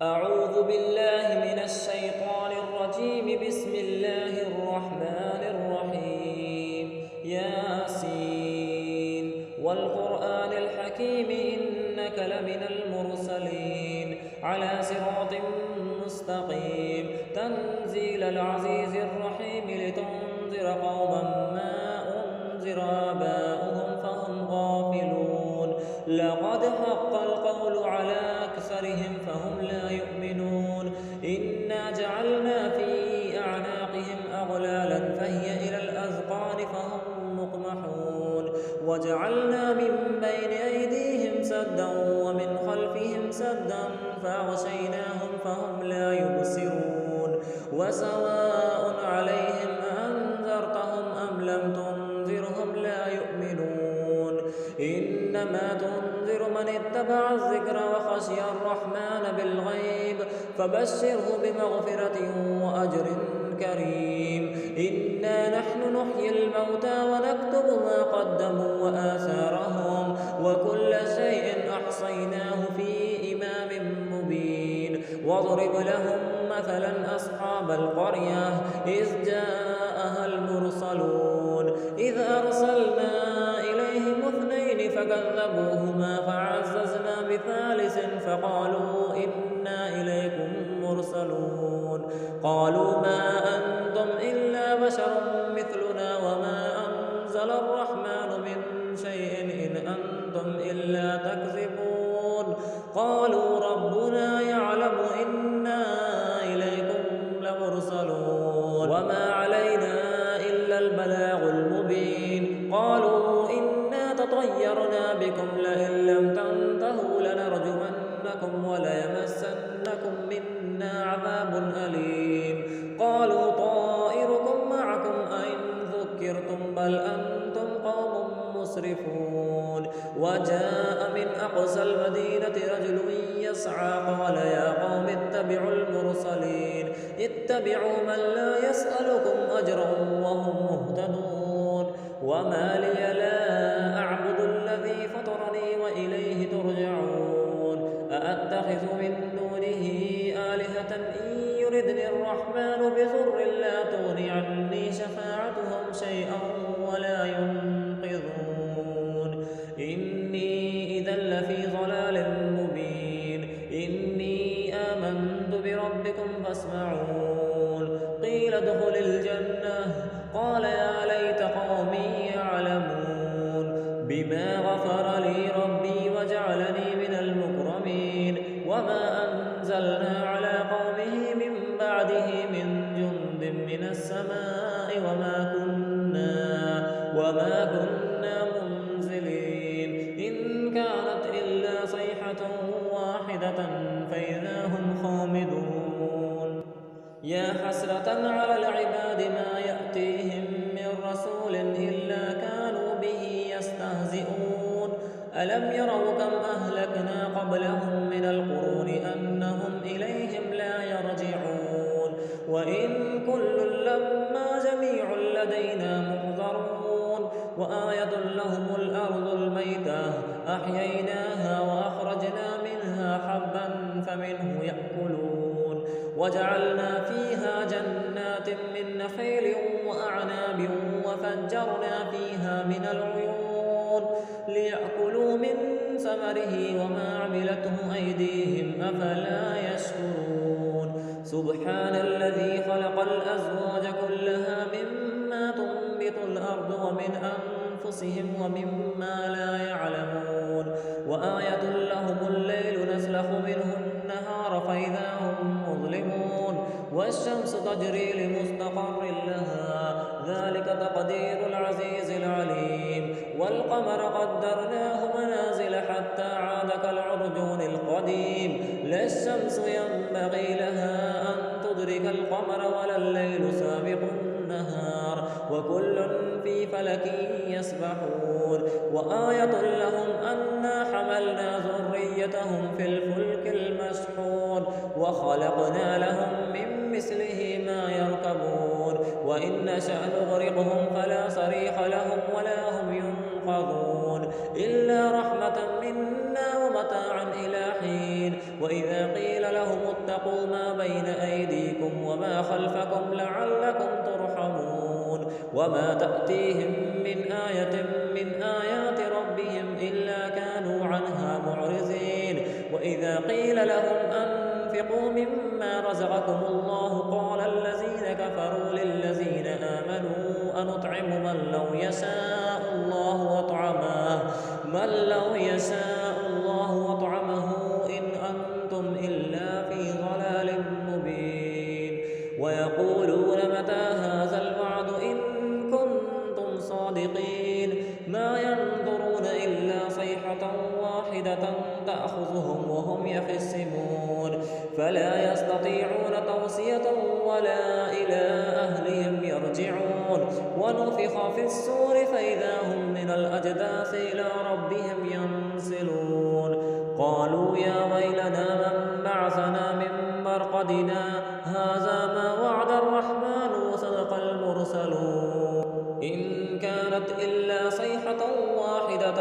أعوذ بالله من الشيطان الرجيم. بسم الله الرحمن الرحيم. ياسين والقرآن الحكيم إنك لمن المرسلين على صراط مستقيم تنزيل العزيز الرحيم لتنذر قوما ما أنذر آباؤهم فهم غافلون. لقد حق القول على أكثرهم فهم لا يؤمنون. إنا جعلنا في أعناقهم أغلالا فهي إلى الأذقان فهم مقمحون. وجعلنا من بين أيديهم سدا ومن خلفهم سدا فأغشيناهم فهم لا يبصرون. وسواء عليهم أأنذرتهم أم لم تنذرهم لا يؤمنون. إنما تنذر من اتبع الذكر وخشي الرحمن بالغيب فبشره بمغفرة وأجر كريم. إنا نحن نحيي الموتى ونكتب ما قدموا وآثارهم وكل شيء أحصيناه في إمام مبين. واضرب لهم مثلا أصحاب القرية إذ جاءها المرسلون إذ أرسلنا إليهم اثنين فكذبوهما فعززنا بثالث فقالوا إنا إليكم مرسلون. قالوا ما أنتم إلا بشر مثلنا وما أنزل الرحمن من شيء إن أنتم إلا تكذبون. قالوا ربنا يعلم إنا إليكم لمرسلون وما علينا إلا البلاغ المبين. قالوا إنا تطيرنا بكم لئن لم تنتهوا لنرجمنكم وليمسنكم منا عذاب أليم. قالوا طائركم معكم أئن ذكرتم بل أنتم قوم مسرفون. وجاء من أقصى المدينة رجل يسعى قال يا قوم اتبعوا المرسلين اتبعوا من لا يسألكم أجرا وهم مهتدون. وما لي لا أعبد الذي فطرني وإليه ترجعون. أأتخذ من دونه آلهة إن يردني الرحمن بضر لا تغني عني شفاعتهم شيئا ولا ينقذون. إني إذا لفي ضلال مبين. إني آمنت بربكم فاسمعون. قيل ادخل الجنة قال يا ليت قومي يعلمون بما غفر لي ربي وجعلني من المكرمين. وما أنزلنا على قومه من بعده من جند من السماء وما كنا منزلين. إن كانت إلا صيحة واحدة فإذا هم خامدون. يا حسرة على العباد ما يأتيهم من رسول إلا كانوا به يستهزئون. ألم يروا كم أهلكنا قبلهم من القرون أنهم إليهم لا يرجعون. وإن كل لما جميع لدينا محضرون. وآية لهم الأرض الميتة أحييناها وأخرجنا منها حبا فمنه يأكلون. وجعلنا فيها جنات من نخيل وأعناب وفجرنا فيها من العيون ليأكلوا من ثمره وما عملته أيديهم أفلا يشكرون. سبحان الذي خلق الأزواج كلها مما تنبت الأرض ومن أنفسهم ومما لا يعلمون. وآية لهم الليل نسلخ منه النهار فإذا هم مظلمون. والشمس تجري لمستقر لها ذلك تقدير العزيز العليم. والقمر قدرناه منازل حتى عاد كالعرجون القديم. لا الشمس ينبغي لها أن تدرك القمر ولا الليل سابق النهار وكل في فلك يسبحون. وآية لهم أنا حملنا ذريتهم في الفلك المشحون وخلقنا لهم من مثله ما يركبون. وإن نشأ نغرقهم فلا صريخ لهم ولا هم ينقذون إلا رحمة منا ومتاعا إلى حين. وإذا قيل لهم اتقوا ما بين أيديكم وما خلفكم لعلكم ترحمون وما تأتيهم من آية من آيات ربهم إلا كانوا عنها معرضين وإذا قيل لهم أنفقوا مما رزقكم الله قال الذين كفروا للذين آمنوا أنطعم من لو يشاء الله وطعمه إن أنتم إلا في ضلال مبين ويقولون متى هذا الوعد إن كنتم صادقين ما ينظرون إلا صيحة واحدة تأخذهم وهم يخصمون فلا يستطيعون توصية ولا إلى أهلهم يرجعون ونفخ في الصور فإذا هم من الأجداث إلى ربهم ينسلون قالوا يا ويلنا من بعثنا من مرقدنا هذا ما وعد الرحمن وصدق المرسلون إن كانت إلا صيحة واحدة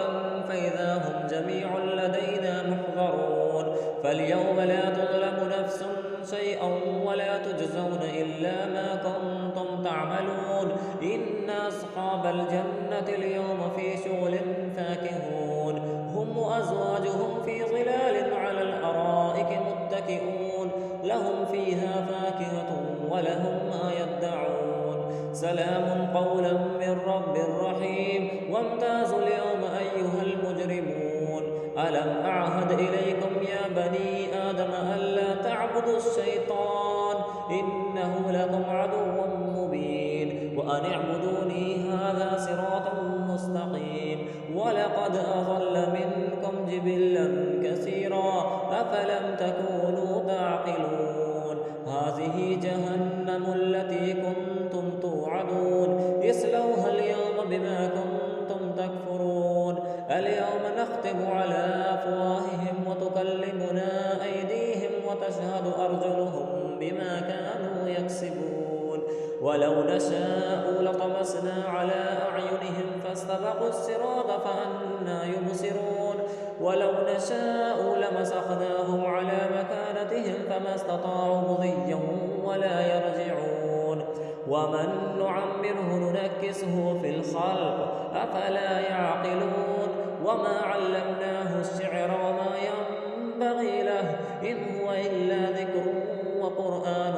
فإذا هم جميع لدينا محضرون فاليوم لا تظلم نفس شيئا ولا تجزون إلا ما كنتم تعملون إن أصحاب الجنة اليوم في شغل فاكهون هم وأزواجهم في ظلال على الأرائك متكئون لهم فيها فاكهة ولهم ما يدعون سلام قولا من رب رحيم وامتازوا اليوم أيها المجرمون ألم أعهد إليكم يا بني آدم ألا تعبدوا الشيطان إنه لكم عدو مبين وأن اعبدوني هذا صراط مستقيم ولقد أضل منكم جبلا كثيرا أفلم تكونوا تعقلون هذه جهنم التي كنتم توعدون اصلوها اليوم بما كنتم تكفرون اليوم نختم على أفواههم وتكلمنا أيديهم وتشهد أرجلهم بما كانوا يكسبون ولو نشاء لطمسنا على أعينهم فاستبقوا الصراط فأنى يبصرون ولو نشاء لمسخناهم على مكانتهم فما استطاعوا مضيا ولا يرجعون ومن نعمره ننكسه في الخلق أفلا يعقلون وما علمناه الشعر وما ينبغي له إن هو إلا ذكر وقرآن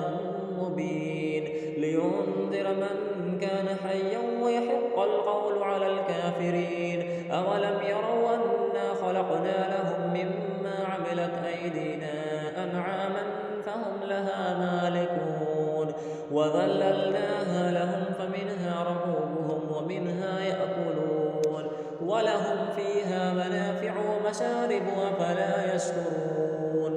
مبين لينذر من كان حيا ويحق القول على الكافرين أولم يروا أنا خلقنا لهم مما عملت أيدينا أنعاما فهم لها مالكون وذللناها لهم فمنها ركوبهم ومنها يأكلون ولهم فيها منافع ومشارب أفلا يشكرون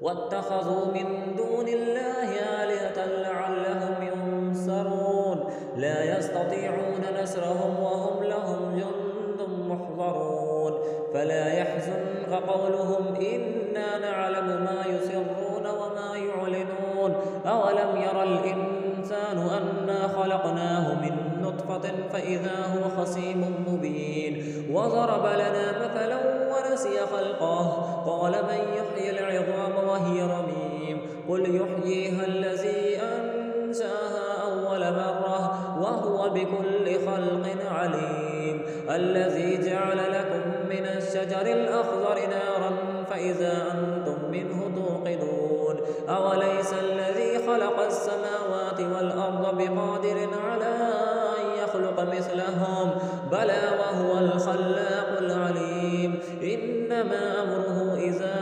واتخذوا من دون الله آلهة لعلهم ينصرون لا يستطيعون نصرهم وهم لهم جند محضرون فلا يحزنك قولهم إنا نعلم ما يسرون وما يعلنون أولم يرى الإنسان أنا خلقناه من نطفة فإذا هو خصيم مبين وضرب لنا مثلا ونسي خلقه قال من يحيي العظام وهي رميم قل يحييها الذي أنشأها أول مرة وهو بكل خلق عليم الذي جعل لكم من الشجر الأخضر نارا فإذا أنتم منه توقدون أوليس الذي خلق السماوات والأرض بقادر على أن يخلق مثلهم بلى وهو الخلاق العليم إنما أمره إذا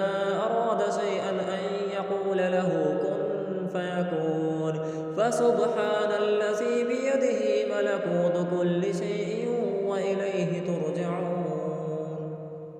أراد شيئا أن يقول له كن فيكون فسبحان الذي بيده ملكوت كل شيء وإليه ترجعون